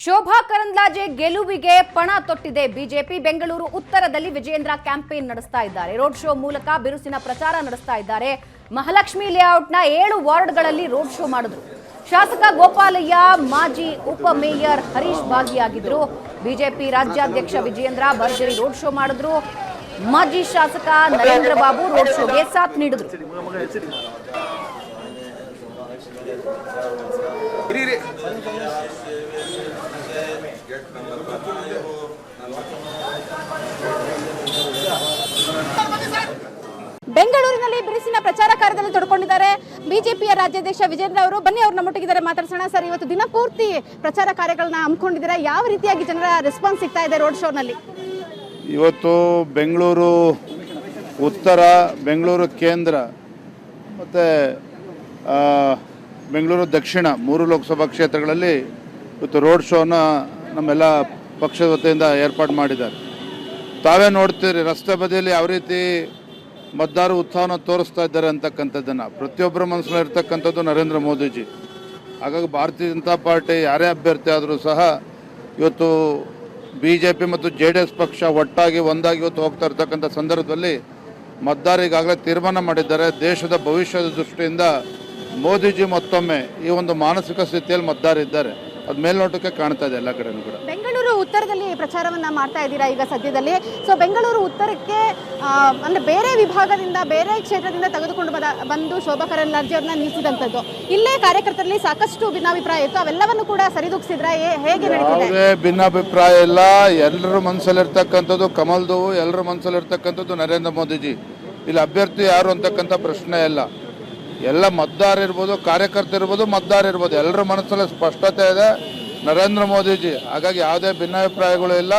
ಶೋಭಾ ಕರಂದ್ಲಾಜೆ ಗೆಲುವಿಗೆ ಪಣ ತೊಟ್ಟಿದೆ ಬಿಜೆಪಿ. ಬೆಂಗಳೂರು ಉತ್ತರದಲ್ಲಿ ವಿಜಯೇಂದ್ರ ಕ್ಯಾಂಪೇನ್ ನಡೆಸ್ತಾ ಇದ್ದಾರೆ. ರೋಡ್ ಶೋ ಮೂಲಕ ಬಿರುಸಿನ ಪ್ರಚಾರ ನಡೆಸ್ತಾ ಇದ್ದಾರೆ. ಮಹಾಲಕ್ಷ್ಮಿ ಲೇಔಟ್ನ 7 ವಾರ್ಡ್ಗಳಲ್ಲಿ ರೋಡ್ ಶೋ ಮಾಡಿದ್ರು. ಶಾಸಕ ಗೋಪಾಲಯ್ಯ, ಮಾಜಿ ಉಪ ಮೇಯರ್ ಹರೀಶ್ ಭಾಗಿಯಾಗಿದ್ರು. ಬಿಜೆಪಿ ರಾಜ್ಯಾಧ್ಯಕ್ಷ ವಿಜಯೇಂದ್ರ ಭರ್ಜರಿ ರೋಡ್ ಶೋ ಮಾಡಿದ್ರು. ಮಾಜಿ ಶಾಸಕ ನರೇಂದ್ರ ಬಾಬು ರೋಡ್ ಶೋಗೆ ಸಾಥ್ ನೀಡಿದ್ರು. ಬೆಂಗಳೂರಿನಲ್ಲಿ ಬಿರುಸಿನ ಪ್ರಚಾರ ಕಾರ್ಯದಲ್ಲಿ ತೊಡಕೊಂಡಿದ್ದಾರೆ ಬಿಜೆಪಿಯ ರಾಜ್ಯಾಧ್ಯಕ್ಷ ವಿಜೇಂದ್ರ ಅವರು. ಬನ್ನಿ, ಅವ್ರು ನಮ್ಮೊಟ್ಟಿಗಿದ್ದಾರೆ, ಮಾತಾಡ್ಸೋಣ. ಸರ್, ಇವತ್ತು ದಿನಪೂರ್ತಿ ಪ್ರಚಾರ ಕಾರ್ಯಗಳನ್ನ ಹಮ್ಮಿಕೊಂಡಿದ್ದಾರೆ. ಯಾವ ರೀತಿಯಾಗಿ ಜನರ ರೆಸ್ಪಾನ್ಸ್ ಸಿಗ್ತಾ ಇದೆ ರೋಡ್ ಶೋನಲ್ಲಿ? ಇವತ್ತು ಬೆಂಗಳೂರು ಉತ್ತರ, ಬೆಂಗಳೂರು ಕೇಂದ್ರ ಮತ್ತು ಬೆಂಗಳೂರು ದಕ್ಷಿಣ 3 ಲೋಕಸಭಾ ಕ್ಷೇತ್ರಗಳಲ್ಲಿ ಇವತ್ತು ರೋಡ್ ಶೋನ ನಮ್ಮೆಲ್ಲ ಪಕ್ಷದ ವತಿಯಿಂದ ಏರ್ಪಾಡು ಮಾಡಿದ್ದಾರೆ. ತಾವೇ ನೋಡ್ತೀರಿ ರಸ್ತೆ ಬದಿಯಲ್ಲಿ ಯಾವ ರೀತಿ ಮತದಾರರು ಉತ್ಸಾಹನ ತೋರಿಸ್ತಾ ಇದ್ದಾರೆ ಅಂತಕ್ಕಂಥದ್ದನ್ನು. ಪ್ರತಿಯೊಬ್ಬರ ಮನಸ್ಸಲ್ಲಿ ಇರ್ತಕ್ಕಂಥದ್ದು ನರೇಂದ್ರ ಮೋದಿಜಿ. ಹಾಗಾಗಿ ಭಾರತೀಯ ಜನತಾ ಪಾರ್ಟಿ ಯಾರೇ ಅಭ್ಯರ್ಥಿ ಆದರೂ ಸಹ ಇವತ್ತು BJP ಮತ್ತು JDS ಪಕ್ಷ ಒಟ್ಟಾಗಿ ಒಂದಾಗಿ ಇವತ್ತು ಹೋಗ್ತಾ ಇರ್ತಕ್ಕಂಥ ಸಂದರ್ಭದಲ್ಲಿ ಮತದಾರರು ಈಗಾಗಲೇ ತೀರ್ಮಾನ ಮಾಡಿದ್ದಾರೆ. ದೇಶದ ಭವಿಷ್ಯದ ದೃಷ್ಟಿಯಿಂದ ಮೋದಿಜಿ ಮತ್ತೊಮ್ಮೆ ಈ ಒಂದು ಮಾನಸಿಕ ಸ್ಥಿತಿಯಲ್ಲಿ ಮತದಾರರಿದ್ದಾರೆ. ಅದು ಮೇಲ್ನೋಟಕ್ಕೆ ಕಾಣ್ತಾ ಇದೆ ಎಲ್ಲ ಕಡೆನೂ ಕೂಡ. ಬೆಂಗಳೂರು ಉತ್ತರದಲ್ಲಿ ಪ್ರಚಾರವನ್ನ ಮಾಡ್ತಾ ಇದ್ದೀರಾ ಈಗ ಸದ್ಯದಲ್ಲಿ. ಸೊ ಬೆಂಗಳೂರು ಉತ್ತರಕ್ಕೆ ಅಂದ್ರೆ ಬೇರೆ ವಿಭಾಗದಿಂದ, ಬೇರೆ ಕ್ಷೇತ್ರದಿಂದ ತೆಗೆದುಕೊಂಡು ಬಂದು ಶೋಭಾ ಕರಂದ್ಲಾಜೆ ಅವ್ರನ್ನ ನಿಲ್ಲಿಸಿದಂಥದ್ದು. ಇಲ್ಲೇ ಕಾರ್ಯಕರ್ತರಲ್ಲಿ ಸಾಕಷ್ಟು ಭಿನ್ನಾಭಿಪ್ರಾಯ ಇತ್ತು. ಅವೆಲ್ಲವನ್ನು ಕೂಡ ಸರಿದೂಗಿಸಿದ್ರ? ಹೇಗೆ ನಡೀತಿದೆ? ಯಾವುದೇ ಭಿನ್ನಾಭಿಪ್ರಾಯ ಇಲ್ಲ. ಎಲ್ಲರ ಮನಸ್ಸಲ್ಲಿರ್ತಕ್ಕಂಥದ್ದು ಕಮಲ್ದು, ಎಲ್ಲರ ಮನಸ್ಸಲ್ಲಿರ್ತಕ್ಕಂಥದ್ದು ನರೇಂದ್ರ ಮೋದಿಜಿ. ಇಲ್ಲಿ ಅಭ್ಯರ್ಥಿ ಯಾರು ಅಂತಕ್ಕಂಥ ಪ್ರಶ್ನೆ ಇಲ್ಲ. ಎಲ್ಲ ಮತದಾರ ಇರ್ಬೋದು, ಕಾರ್ಯಕರ್ತ ಇರ್ಬೋದು, ಮತದಾರ ಇರ್ಬೋದು, ಎಲ್ಲರ ಮನಸ್ಸಲ್ಲಿ ಸ್ಪಷ್ಟತೆ ಇದೆ ನರೇಂದ್ರ ಮೋದಿಜಿ. ಹಾಗಾಗಿ ಯಾವುದೇ ಭಿನ್ನಾಭಿಪ್ರಾಯಗಳು ಇಲ್ಲ.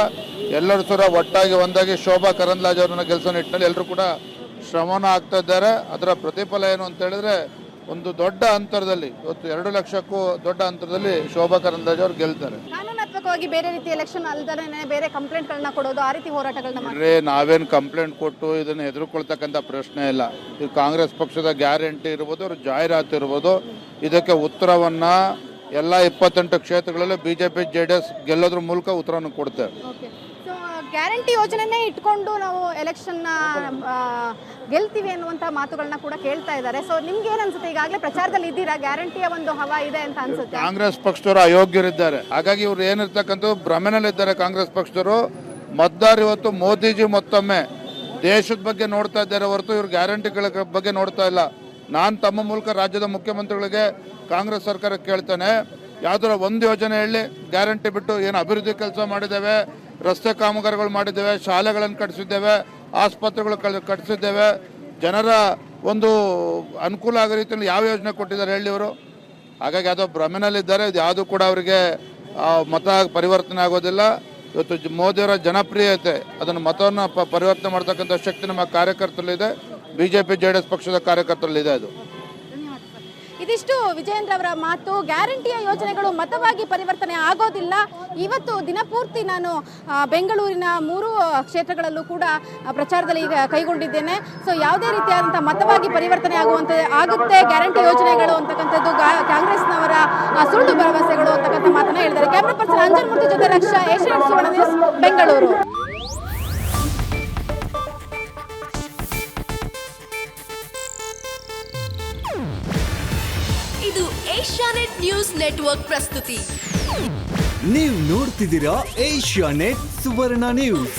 ಎಲ್ಲರೂ ಸಹ ಒಟ್ಟಾಗಿ ಒಂದಾಗಿ ಶೋಭಾ ಕರಂದ್ಲಾಜೆ ಅವರನ್ನ ಗೆಲ್ಲಿಸೋ ನಿಟ್ಟಿನಲ್ಲಿ ಎಲ್ಲರೂ ಕೂಡ ಶ್ರಮನ ಆಗ್ತಾ ಇದ್ದಾರೆ. ಅದರ ಪ್ರತಿಫಲ ಏನು ಅಂತ ಹೇಳಿದ್ರೆ, ಒಂದು ದೊಡ್ಡ ಅಂತರದಲ್ಲಿ, ಇವತ್ತು 2 ಲಕ್ಷಕ್ಕೂ ದೊಡ್ಡ ಅಂತರದಲ್ಲಿ ಶೋಭಾ ಕರಂದ್ಲಾಜೆ ಅವರು ಗೆಲ್ತಾರೆ. ಕಾನೂನಾತ್ಮಕವಾಗಿ ಬೇರೆ ರೀತಿ ಎಲೆಕ್ಷನ್ ಅಲ್ದೇ ಬೇರೆ ಕಂಪ್ಲೇಂಟ್ಗಳನ್ನ ಕೊಡೋದು, ಆ ರೀತಿ ಹೋರಾಟಗಳನ್ನ ಮಾಡ್ರೆ ನಾವೇನು ಕಂಪ್ಲೇಂಟ್ ಕೊಟ್ಟು ಇದನ್ನು ಎದುರುಕೊಳ್ತಕ್ಕಂಥ ಪ್ರಶ್ನೆ ಇಲ್ಲ. ಇದು ಕಾಂಗ್ರೆಸ್ ಪಕ್ಷದ ಗ್ಯಾರಂಟಿ ಇರ್ಬೋದು, ಅವ್ರ ಜಾಹೀರಾತು ಇರ್ಬೋದು, ಇದಕ್ಕೆ ಉತ್ತರವನ್ನ ಎಲ್ಲ 28 ಕ್ಷೇತ್ರಗಳಲ್ಲಿ BJP JDS ಗೆಲ್ಲೋದ್ರ ಮೂಲಕ ಉತ್ತರವನ್ನು ಕೊಡ್ತೇವೆ. ಗ್ಯಾರಂಟಿ ಯೋಜನೆನೇ ಇಟ್ಕೊಂಡು ನಾವು ಎಲೆಕ್ಷನ್ ಗೆಲ್ತೀವಿ ಅನ್ನುವಂಥ ಮಾತುಗಳನ್ನ ಕೂಡ ಕೇಳ್ತಾ ಇದ್ದಾರೆ. ಸೊ ನಿಮ್ಗೆ ಏನ್ ಅನ್ಸುತ್ತೆ? ಈಗಾಗಲೇ ಪ್ರಚಾರದಲ್ಲಿ ಇದ್ದೀರಾ, ಗ್ಯಾರಂಟಿಯ ಒಂದು ಹವಾ ಇದೆ ಅಂತ ಅನ್ಸುತ್ತೆ? ಕಾಂಗ್ರೆಸ್ ಪಕ್ಷದವರು ಅಯೋಗ್ಯರಿದ್ದಾರೆ. ಹಾಗಾಗಿ ಇವ್ರು ಏನಿರ್ತಕ್ಕಂಥ ಭ್ರಮೆನಲ್ಲಿದ್ದಾರೆ ಕಾಂಗ್ರೆಸ್ ಪಕ್ಷದವರು. ಮತದಾರ ಇವತ್ತು ಮೋದಿಜಿ ಮತ್ತೊಮ್ಮೆ ದೇಶದ ಬಗ್ಗೆ ನೋಡ್ತಾ ಇದ್ದಾರೆ ಹೊರತು ಇವ್ರು ಗ್ಯಾರಂಟಿಗಳ ಬಗ್ಗೆ ನೋಡ್ತಾ ಇಲ್ಲ. ನಾನು ತಮ್ಮ ಮೂಲಕ ರಾಜ್ಯದ ಮುಖ್ಯಮಂತ್ರಿಗಳಿಗೆ, ಕಾಂಗ್ರೆಸ್ ಸರ್ಕಾರ ಕೇಳ್ತಾನೆ, ಯಾವ್ದಾರ ಒಂದು ಯೋಜನೆ ಹೇಳಿ, ಗ್ಯಾರಂಟಿ ಬಿಟ್ಟು ಏನು ಅಭಿವೃದ್ಧಿ ಕೆಲಸ ಮಾಡಿದ್ದೇವೆ, ರಸ್ತೆ ಕಾಮಗಾರಿಗಳು ಮಾಡಿದ್ದೇವೆ, ಶಾಲೆಗಳನ್ನು ಕಟ್ಟಿಸಿದ್ದೇವೆ, ಆಸ್ಪತ್ರೆಗಳು ಕಟ್ಟಿಸಿದ್ದೇವೆ, ಜನರ ಒಂದು ಅನುಕೂಲ ಆಗೋ ರೀತಿಯಲ್ಲಿ ಯಾವ ಯೋಜನೆ ಕೊಟ್ಟಿದ್ದಾರೆ ಹೇಳಿ ಇವರು? ಹಾಗಾಗಿ ಯಾವುದೋ ಭ್ರಮೆನಲ್ಲಿದ್ದಾರೆ. ಇದು ಯಾವುದು ಕೂಡ ಅವರಿಗೆ ಮತ ಪರಿವರ್ತನೆ ಆಗೋದಿಲ್ಲ. ಇವತ್ತು ಮೋದಿಯವರ ಜನಪ್ರಿಯತೆ, ಅದನ್ನು ಮತವನ್ನು ಪರಿವರ್ತನೆ ಮಾಡ್ತಕ್ಕಂಥ ಶಕ್ತಿ ನಮ್ಮ ಕಾರ್ಯಕರ್ತರಲ್ಲಿದೆ, BJP JDS ಪಕ್ಷದ ಕಾರ್ಯಕರ್ತರಲ್ಲಿದೆ. ಅದು ಇದಿಷ್ಟು ವಿಜಯೇಂದ್ರ ಅವರ ಮಾತು. ಗ್ಯಾರಂಟಿಯ ಯೋಜನೆಗಳು ಮತವಾಗಿ ಪರಿವರ್ತನೆ ಆಗೋದಿಲ್ಲ. ಇವತ್ತು ದಿನಪೂರ್ತಿ ನಾನು ಬೆಂಗಳೂರಿನ 3 ಕ್ಷೇತ್ರಗಳಲ್ಲೂ ಕೂಡ ಪ್ರಚಾರದಲ್ಲಿ ಕೈಗೊಂಡಿದ್ದೇನೆ. ಸೊ ಯಾವುದೇ ರೀತಿಯಾದಂಥ ಮತವಾಗಿ ಪರಿವರ್ತನೆ ಆಗುತ್ತೆ ಗ್ಯಾರಂಟಿ ಯೋಜನೆಗಳು ಅಂತಕ್ಕಂಥದ್ದು ಕಾಂಗ್ರೆಸ್ನವರ ಸುಳ್ಳು ಭರವಸೆಗಳು ಅಂತಕ್ಕಂಥ ಮಾತನ್ನ ಹೇಳಿದ್ದಾರೆ. ಕ್ಯಾಮರಾ ಪರ್ಸನ್ ಅಂಜನ್ ಮೂರ್ತಿ ಜೊತೆ ರಕ್ಷಾ, ಏಷ್ಯಾನೆಟ್ ಸುವರ್ಣ ನ್ಯೂಸ್, ಬೆಂಗಳೂರು. ಇದು ಏಷ್ಯಾನೆಟ್ ನ್ಯೂಸ್ ನೆಟ್ವರ್ಕ್ ಪ್ರಸ್ತುತಿ. ನೀವು ನೋಡ್ತಿದ್ದೀರಾ ಏಷ್ಯಾನೆಟ್ ಸುವರ್ಣ ನ್ಯೂಸ್.